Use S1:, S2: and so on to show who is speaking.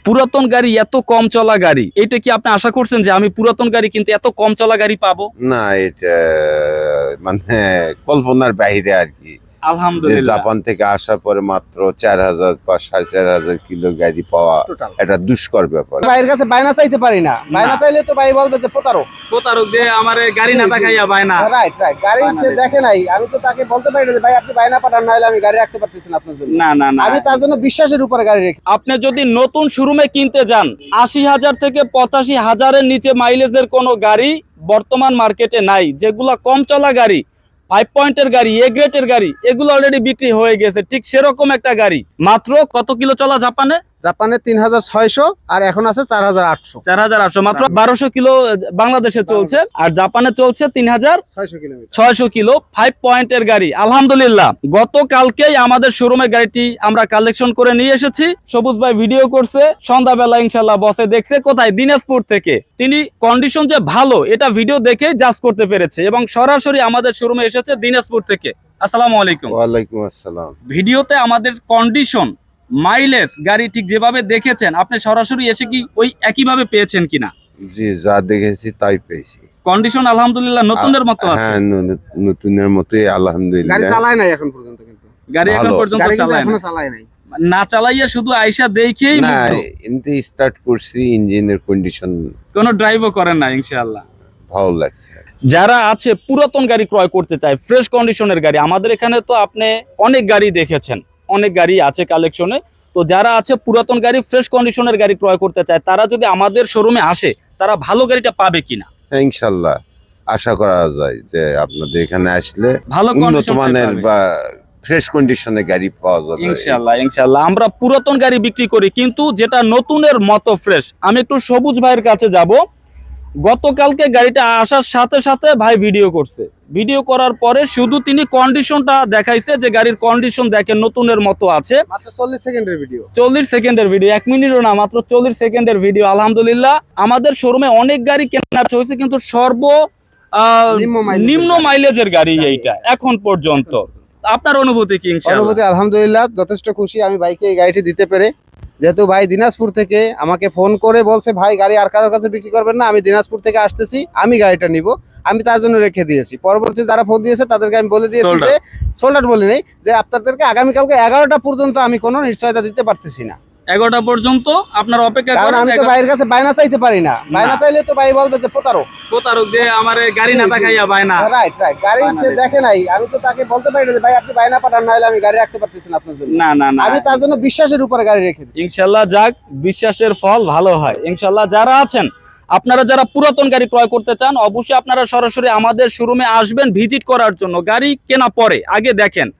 S1: পুরাতন গাড়ি এত কম চলা গাড়ি, এটা কি আপনি আশা করছেন যে আমি পুরাতন গাড়ি কিন্তু এত কম চলা গাড়ি পাবো?
S2: না, এটা মানে কল্পনার বাইরে আর কি। যে
S1: আলহামদুলিল্লাহ।
S2: জাপান থেকে আসার পরে মাত্র 4000 বা 4500 কিলো গাড়ি পাওয়া এটা দুষ্কর ব্যাপার।
S3: ভাইয়ের কাছে বায়না চাইতে পারি না, বায়না চাইলে তো ভাই বলবে যে প্রতারক।
S1: প্রতারক যে আমার গাড়ি না দেখাইয়া পায় না।
S3: রাইট রাইট, গাড়ি সে দেখে নাই, আমি তো তাকে বলতে পারি না যে ভাই আপনি বায়না পাঠান, না হলে আমি গাড়ি রাখতে পারতেছি না আপনার জন্য।
S1: না না না,
S3: আমি তার জন্য বিশ্বাসের উপরে গাড়ি রেখে।
S1: আপনি যদি নতুন শোরুমে কিনতে যান ৮০,০০০ থেকে ৮৫,০০০-এর নিচে মাইলেজের কোনো গাড়ি বর্তমান মার্কেটে নাই। যেগুলা কম চলা গাড়ি, 5 পয়েন্টের গাড়ি, এ গ্রেডের গাড়ি, এগুলো অলরেডি বিক্রি হয়ে গেছে। ঠিক সেরকম একটা গাড়ি মাত্র কত কিলো চলা জাপানে?
S3: জাপানে 3600 আর এখন আছে 4800।
S1: 4800, মাত্র 1200 কিলো বাংলাদেশে চলছে, আর জাপানে চলছে
S3: 600 কিলোমিটার।
S1: 3600 কিলো 5 পয়েন্টের গাড়ি। আলহামদুলিল্লাহ, গতকালকেই আমাদের শোরুমের গাড়িটি আমরা কালেকশন করে নিয়ে এসেছি। সবুজ ভাই ভিডিও করছে, সন্ধ্যাবেলা ইনশাল্লাহ বসে দেখছে। কোথায়? দিনাজপুর থেকে। তিনি কন্ডিশন যে ভালো এটা ভিডিও দেখে জাজ করতে পেরেছে এবং সরাসরি আমাদের শোরুমে এসেছে দিনাজপুর থেকে। আসসালামু আলাইকুম।
S2: ওয়ালাইকুম আসসালাম।
S1: ভিডিওতে আমাদের কন্ডিশন, মাইলেজ, গাড়ি ঠিক যেভাবে দেখেছেন আপনি সরাসরি এসে কি ওই একইভাবে পেয়েছেন কিনা?
S2: জি, যা দেখেছি তাই পেয়েছি।
S1: কন্ডিশন আলহামদুলিল্লাহ নতুনের মতো আছে।
S2: হ্যাঁ, নতুনের মতোই
S3: গাড়ি
S2: আলহামদুলিল্লাহ।
S3: চালায় নাই এখন পর্যন্ত, কিন্তু
S1: গাড়ি এখন
S2: ভালো।
S1: পর্যন্ত
S3: গাড়ি কিন্তু
S1: চালায়
S3: এখনো
S1: না।
S3: চালায় নাই।
S1: না চালাইয়া শুধু আইসা দেখেই
S2: না,
S1: মুগ্ধ।
S2: এমনি স্টার্ট করছি, ইঞ্জিনের কন্ডিশন
S1: কোনো ড্রাইভও করেন না ইনশাআল্লাহ।
S2: ভালো লাগছে।
S1: যারা আছে পুরাতন গাড়ি ক্রয় করতে চায়, ফ্রেশ কন্ডিশনের গাড়ি, আমাদের এখানে তো আপনি অনেক গাড়ি দেখেছেন, অনেক গাড়ি আছে কালেকশনে। তো যারা আছে পুরাতন গাড়ি, ফ্রেশ কন্ডিশনের গাড়ি ক্রয় করতে চায়, তারা যদি আমাদের শোরুমে আসে তারা ভালো গাড়িটা পাবে কিনা?
S2: হ্যাঁ, ইনশাল্লাহ আশা করা যায় যে আপনাদের এখানে আসলে
S1: ভালো
S2: উন্নত
S1: কন্ডিশন
S2: মানের বা ফ্রেশ কন্ডিশনে গাড়ি পাওয়া যাবে।
S1: ইনশাআল্লাহ ইনশাআল্লাহ। আমরা পুরাতন গাড়ি বিক্রি করি কিন্তু যেটা নতুনের মতো ফ্রেশ। আমি একটু সবুজ ভাইয়ের কাছে যাব। গতকালকে গাড়িটা আসার সাথে সাথে ভাই ভিডিও করছে, ভিডিও করার পরে শুধু তিনি কন্ডিশনটা দেখাইছে যে গাড়ির কন্ডিশন দেখেন নতুনের মতো আছে।
S3: মাত্র 40 সেকেন্ডের ভিডিও।
S1: 40 সেকেন্ডের ভিডিও, 1 মিনিটও না, মাত্র 40 সেকেন্ডের ভিডিও। আলহামদুলিল্লাহ, আমাদের শোরুমে অনেক গাড়ি কেনা হয়েছে কিন্তু নিম্ন মাইলেজের গাড়ি এইটা এখন পর্যন্ত। আপনার অনুভূতি কি?
S3: অনুভূতি আলহামদুলিল্লাহ যথেষ্ট খুশি আমি ভাইকে এই গাড়িটি দিতে পেরে। যেহেতু ভাই দিনাজপুর থেকে আমাকে ফোন করে বলছে ভাই গাড়ি আর কারোর কাছে বিক্রি করবেন না, আমি দিনাজপুর থেকে আসতেছি, আমি গাড়িটা নিব, আমি তার জন্য রেখে দিয়েছি। পরবর্তী যারা ফোন দিয়েছে তাদেরকে আমি বলে দিয়েছি যে সোল্ডার বলি নেই, যে আপনাদেরকে আগামীকালকে 11টা পর্যন্ত আমি কোনো নিশ্চয়তা দিতে পারতেছি না।
S1: 11টা পর্যন্ত আপনার অপেক্ষা
S3: কারণ
S1: করেন।
S3: আমি তো ভাইয়ের কাছে বায়না চাইতে পারি না, বায়না চাইলে তো ভাই বলবে যে প্রতারক।
S1: প্রতারক যে আমার গাড়ি না দেখাইয়া পায় না।
S3: রাইট রাইট, গাড়ি সে দেখে নাই, আমি তো তাকে বলতে পারি না যে ভাই আপনি বায়না পাঠান, না হলে আমি গাড়ি রাখতে পারতেছি না আপনার জন্য।
S1: না না না,
S3: আমি তার জন্য বিশ্বাসের উপরে গাড়ি রেখে দিই।
S1: ইনশাআল্লাহ, যাক, বিশ্বাসের ফল ভালো হয় ইনশাআল্লাহ। যারা আছেন আপনারা যারা পুরাতন গাড়ি ক্রয় করতে চান, অবশ্যই আপনারা সরাসরি আমাদের শোরুমে আসবেন ভিজিট করার জন্য। গাড়ি কেনা পরে আগে দেখেন